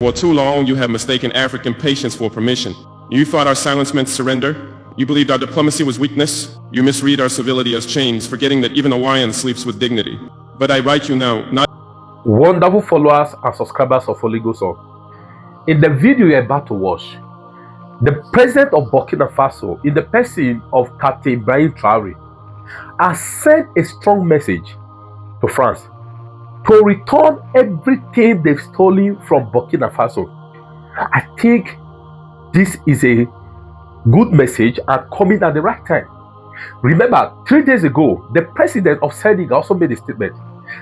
For too long, you have mistaken African patience for permission. You thought our silence meant surrender. You believed our diplomacy was weakness. You misread our civility as chains, forgetting that even a lion sleeps with dignity. But I write you now, not wonderful followers and subscribers of Holy Ghost. In the video you're about to watch, the president of Burkina Faso, in the person of Captain Ibrahim Traore, has sent a strong message to France to return everything they've stolen from Burkina Faso. I think this is a good message and coming at the right time. Remember, 3 days ago, the president of Senegal also made a statement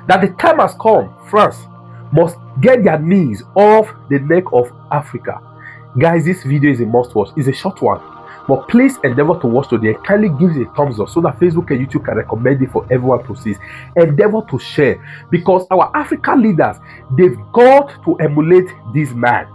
that the time has come, France must get their knees off the neck of Africa. Guys, this video is a must watch. It's a short one, but please endeavor to watch today. Kindly give it a thumbs up so that Facebook and YouTube can recommend it for everyone to see. Endeavor to share, because our African leaders, they've got to emulate this man.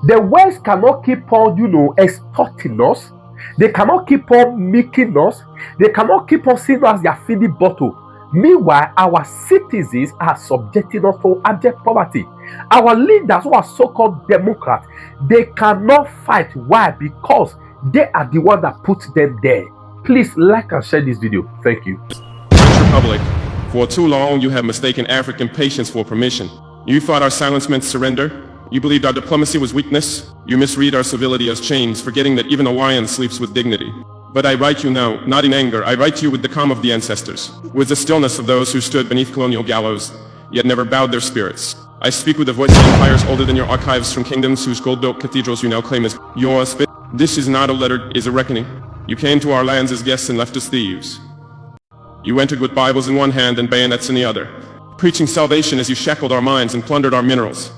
The West cannot keep on, extorting us. They cannot keep on making us. They cannot keep on seeing us as their feeding bottle. Meanwhile, our citizens are subjecting us to abject poverty. Our leaders, who are so-called Democrats, they cannot fight. Why? Because they are the one that put them there. Please like and share this video. Thank you. French Republic. For too long, you have mistaken African patience for permission. You thought our silence meant surrender. You believed our diplomacy was weakness. You misread our civility as chains, forgetting that even a lion sleeps with dignity. But I write you now, not in anger. I write to you with the calm of the ancestors, with the stillness of those who stood beneath colonial gallows, yet never bowed their spirits. I speak with the voice of empires older than your archives, from kingdoms whose gold-built cathedrals you now claim as yours. This is not a letter, it is a reckoning. You came to our lands as guests and left as thieves. You entered with Bibles in one hand and bayonets in the other, preaching salvation as you shackled our minds and plundered our minerals.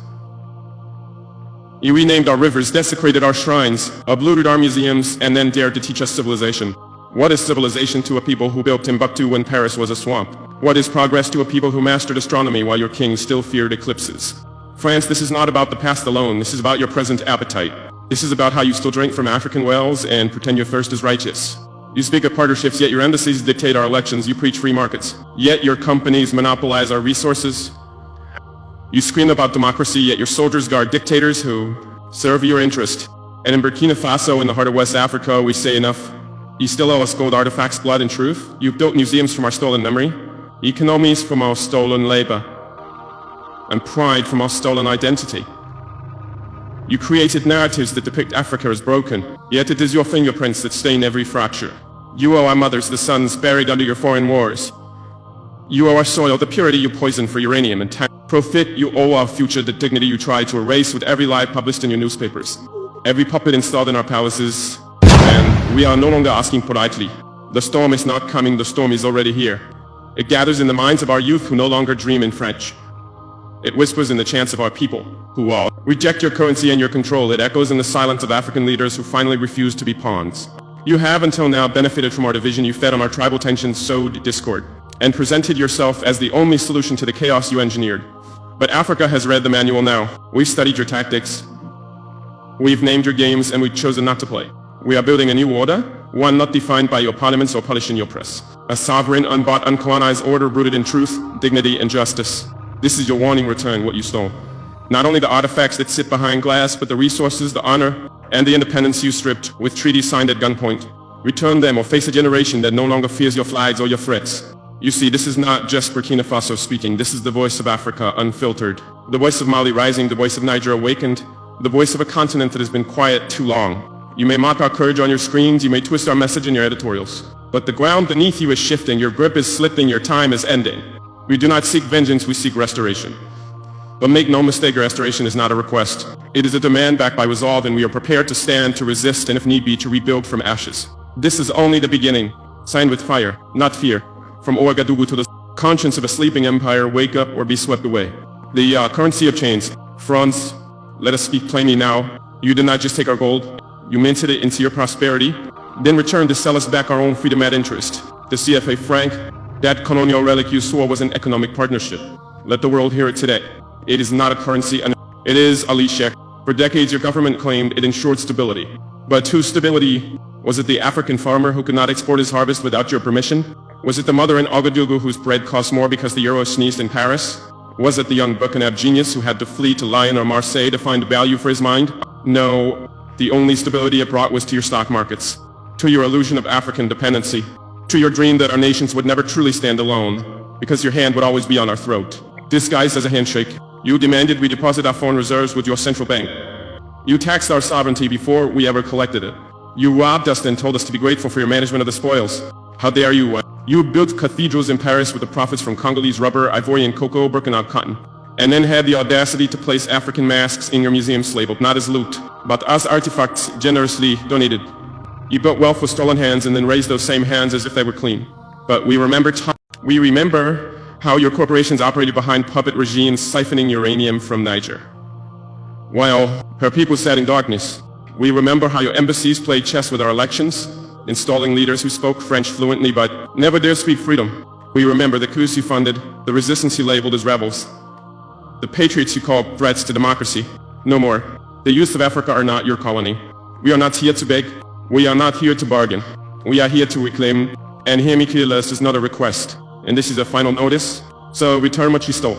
You renamed our rivers, desecrated our shrines, uploaded our museums, and then dared to teach us civilization. What is civilization to a people who built Timbuktu when Paris was a swamp? What is progress to a people who mastered astronomy while your king still feared eclipses? France, this is not about the past alone. This is about your present appetite. This is about how you still drink from African wells and pretend your thirst is righteous. You speak of partnerships, yet your embassies dictate our elections. You preach free markets, yet your companies monopolize our resources. You scream about democracy, yet your soldiers guard dictators who serve your interest. And in Burkina Faso, in the heart of West Africa, we say enough. You still owe us gold artifacts, blood, and truth. You built museums from our stolen memory, economies from our stolen labor, and pride from our stolen identity. You created narratives that depict Africa as broken, yet it is your fingerprints that stain every fracture. You owe our mothers the sons buried under your foreign wars. You owe our soil the purity you poisoned for uranium and profit. You owe our future the dignity you tried to erase with every lie published in your newspapers, every puppet installed in our palaces. And we are no longer asking politely. The storm is not coming, the storm is already here. It gathers in the minds of our youth who no longer dream in French. It whispers in the chants of our people who all reject your currency and your control. It echoes in the silence of African leaders who finally refuse to be pawns. You have until now benefited from our division. You fed on our tribal tensions, sowed discord, and presented yourself as the only solution to the chaos you engineered. But Africa has read the manual now. We've studied your tactics. We've named your games, and we've chosen not to play. We are building a new order, one not defined by your parliaments or polished in your press. A sovereign, unbought, uncolonized order rooted in truth, dignity, and justice. This is your warning. Return what you stole. Not only the artifacts that sit behind glass, but the resources, the honor, and the independence you stripped with treaties signed at gunpoint. Return them or face a generation that no longer fears your flags or your threats. You see, this is not just Burkina Faso speaking. This is the voice of Africa, unfiltered. The voice of Mali rising, the voice of Niger awakened, the voice of a continent that has been quiet too long. You may mock our courage on your screens, you may twist our message in your editorials, but the ground beneath you is shifting, your grip is slipping, your time is ending. We do not seek vengeance, we seek restoration. But make no mistake, restoration is not a request. It is a demand backed by resolve, and we are prepared to stand, to resist, and if need be, to rebuild from ashes. This is only the beginning. Signed with fire, not fear. From Ouagadougou to the conscience of a sleeping empire, wake up or be swept away. The currency of chains. France, let us speak plainly now. You did not just take our gold. You minted it into your prosperity, then returned to sell us back our own freedom at interest. The CFA franc, that colonial relic you swore was an economic partnership. Let the world hear it today. It is not a currency, it is a sheikh. For decades your government claimed it ensured stability. But whose stability? Was it the African farmer who could not export his harvest without your permission? Was it the mother in Ouagadougou whose bread cost more because the euro sneezed in Paris? Was it the young Burkinafaso genius who had to flee to Lyon or Marseille to find value for his mind? No. The only stability it brought was to your stock markets, to your illusion of African dependency, to your dream that our nations would never truly stand alone, because your hand would always be on our throat. Disguised as a handshake, you demanded we deposit our foreign reserves with your central bank. You taxed our sovereignty before we ever collected it. You robbed us and told us to be grateful for your management of the spoils. How dare you? You built cathedrals in Paris with the profits from Congolese rubber, Ivorian cocoa, Burkina cotton, and then had the audacity to place African masks in your museums labeled not as loot, but as artifacts generously donated. You built wealth with stolen hands and then raised those same hands as if they were clean. But we remember how your corporations operated behind puppet regimes siphoning uranium from Niger, while her people sat in darkness. We remember how your embassies played chess with our elections, installing leaders who spoke French fluently but never dared speak freedom. We remember the coups you funded, the resistance you labeled as rebels, the patriots you called threats to democracy. No more. The youth of Africa are not your colony. We are not here to beg. We are not here to bargain. We are here to reclaim, and hear me clearly, this is not a request, and this is a final notice. So return what you stole.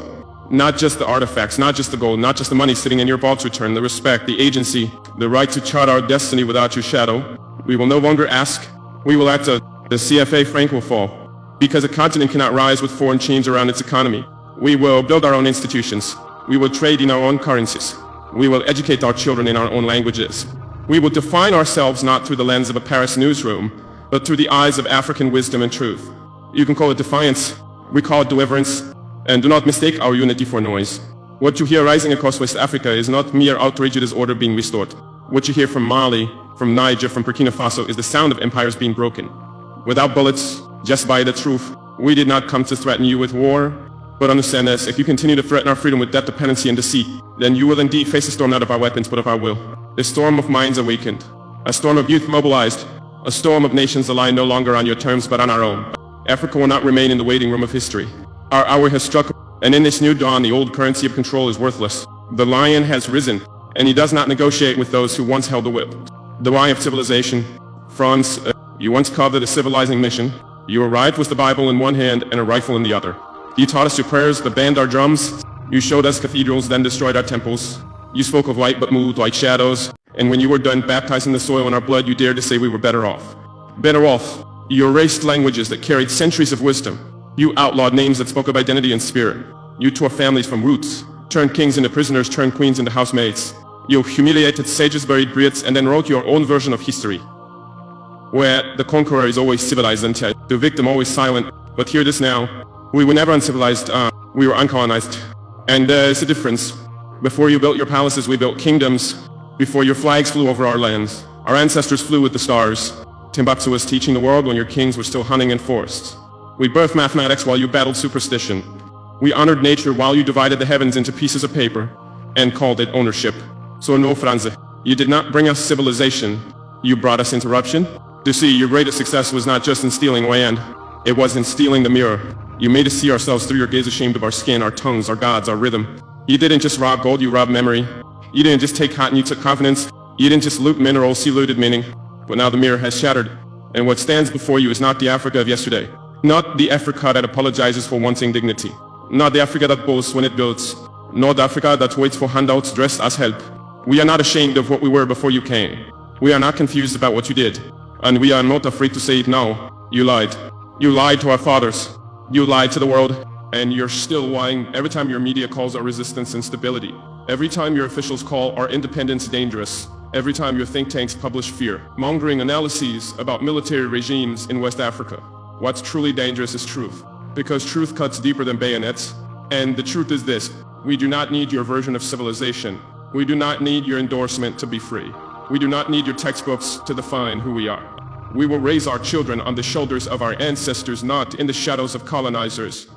Not just the artifacts, not just the gold, not just the money sitting in your vaults. Return the respect, the agency, the right to chart our destiny without your shadow. We will no longer ask. We will act. The CFA franc will fall, because a continent cannot rise with foreign chains around its economy. We will build our own institutions. We will trade in our own currencies. We will educate our children in our own languages. We will define ourselves not through the lens of a Paris newsroom, but through the eyes of African wisdom and truth. You can call it defiance. We call it deliverance. And do not mistake our unity for noise. What you hear rising across West Africa is not mere outrage, it is order being restored. What you hear from Mali, from Niger, from Burkina Faso is the sound of empires being broken. Without bullets, just by the truth. We did not come to threaten you with war, but understand this, if you continue to threaten our freedom with debt, dependency, and deceit, then you will indeed face a storm not of our weapons, but of our will. A storm of minds awakened. A storm of youth mobilized. A storm of nations aligned no longer on your terms, but on our own. Africa will not remain in the waiting room of history. Our hour has struck, and in this new dawn, the old currency of control is worthless. The lion has risen, and he does not negotiate with those who once held the whip. The why of civilization. France, you once called it a civilizing mission. You arrived with the Bible in one hand and a rifle in the other. You taught us your prayers, but banned our drums. You showed us cathedrals, then destroyed our temples. You spoke of light but moved like shadows. And when you were done baptizing the soil in our blood, you dared to say we were better off. Better off. You erased languages that carried centuries of wisdom. You outlawed names that spoke of identity and spirit. You tore families from roots, turned kings into prisoners, turned queens into housemaids. You humiliated sages, buried griots, and then wrote your own version of history, where the conqueror is always civilized and the victim always silent. But hear this now. We were never uncivilized, we were uncolonized. And there's a difference. Before you built your palaces, we built kingdoms. Before your flags flew over our lands, our ancestors flew with the stars. Timbuktu was teaching the world when your kings were still hunting in forests. We birthed mathematics while you battled superstition. We honored nature while you divided the heavens into pieces of paper and called it ownership. So no, Franze, you did not bring us civilization. You brought us interruption. You see, your greatest success was not just in stealing land. It was in stealing the mirror. You made us see ourselves through your gaze, ashamed of our skin, our tongues, our gods, our rhythm. You didn't just rob gold, you robbed memory. You didn't just take cotton, you took confidence. You didn't just loot minerals, you looted meaning. But now the mirror has shattered. And what stands before you is not the Africa of yesterday. Not the Africa that apologizes for wanting dignity. Not the Africa that boasts when it builds. Not the Africa that waits for handouts dressed as help. We are not ashamed of what we were before you came. We are not confused about what you did. And we are not afraid to say it now. You lied. You lied to our fathers. You lied to the world. And you're still lying every time your media calls our resistance instability. Every time your officials call our independence dangerous. Every time your think tanks publish fear-mongering analyses about military regimes in West Africa. What's truly dangerous is truth, because truth cuts deeper than bayonets. And the truth is this: we do not need your version of civilization. We do not need your endorsement to be free. We do not need your textbooks to define who we are. We will raise our children on the shoulders of our ancestors, not in the shadows of colonizers.